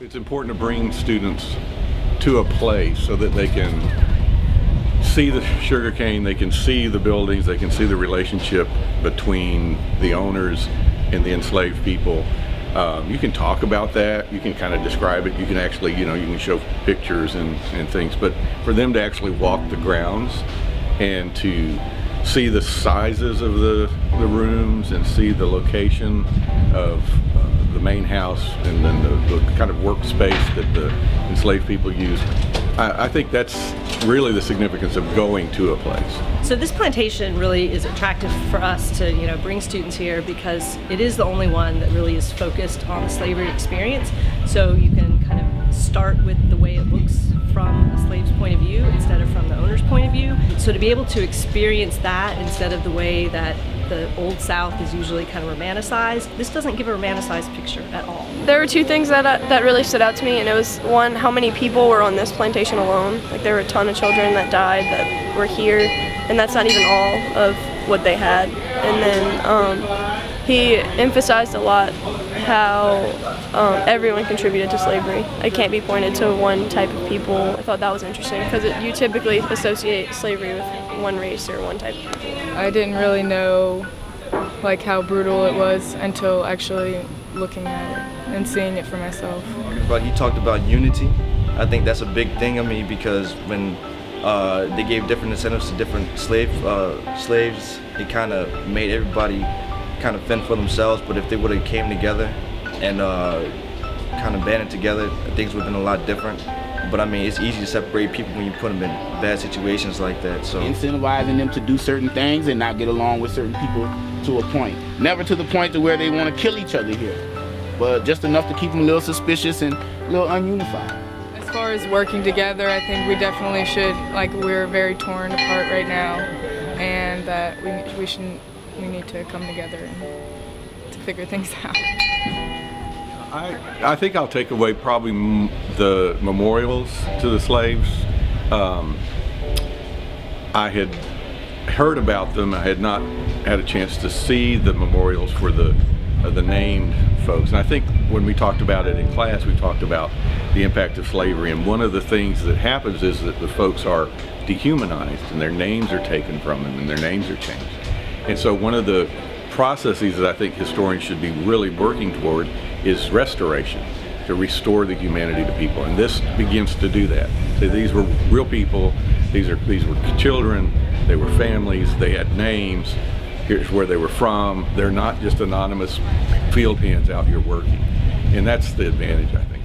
It's important to bring students to a place so that they can see the sugarcane, they can see the buildings, they can see the relationship between the owners and the enslaved people. You can talk about that, you can kind of describe it, you can actually, you can show pictures and things, but for them to actually walk the grounds and to see the sizes of the rooms and see the location of the main house and then the kind of workspace that the enslaved people used. I think that's really the significance of going to a place. So this plantation really is attractive for us to bring students here because it is the only one that really is focused on the slavery experience. So you can kind of start with the way it looks from a slave's point of view instead of from the owner's point of view. So to be able to experience that instead of the way that the Old South is usually kind of romanticized, this doesn't give a romanticized picture at all. There were two things that really stood out to me, and it was one, how many people were on this plantation alone. Like there were a ton of children that died that were here, and that's not even all of what they had. And then he emphasized a lot how everyone contributed to slavery. It can't be pointed to one type of people. I thought that was interesting because you typically associate slavery with one race or one type of people. I didn't really know how brutal it was until actually looking at it and seeing it for myself. But he talked about unity. I think that's a big thing. Because when they gave different incentives to different slaves, it kind of made everybody kind of fend for themselves. But if they would have came together and kind of banded together, things would have been a lot different. But it's easy to separate people when you put them in bad situations like that. So incentivizing them to do certain things and not get along with certain people to a point. Never to the point to where they want to kill each other here, but just enough to keep them a little suspicious and a little ununified. As far as working together, I think we definitely should, we're very torn apart right now, and that we need to come together and to figure things out. I think I'll take away probably the memorials to the slaves. I had heard about them. I had not had a chance to see the memorials for the named folks. And I think when we talked about it in class, we talked about the impact of slavery. And one of the things that happens is that the folks are dehumanized and their names are taken from them and their names are changed. And so one of the processes that I think historians should be really working toward is restoration, to restore the humanity to people, and this begins to do that. So these were real people, these were children, they were families, they had names, here's where they were from. They're not just anonymous field hands out here working, and that's the advantage, I think.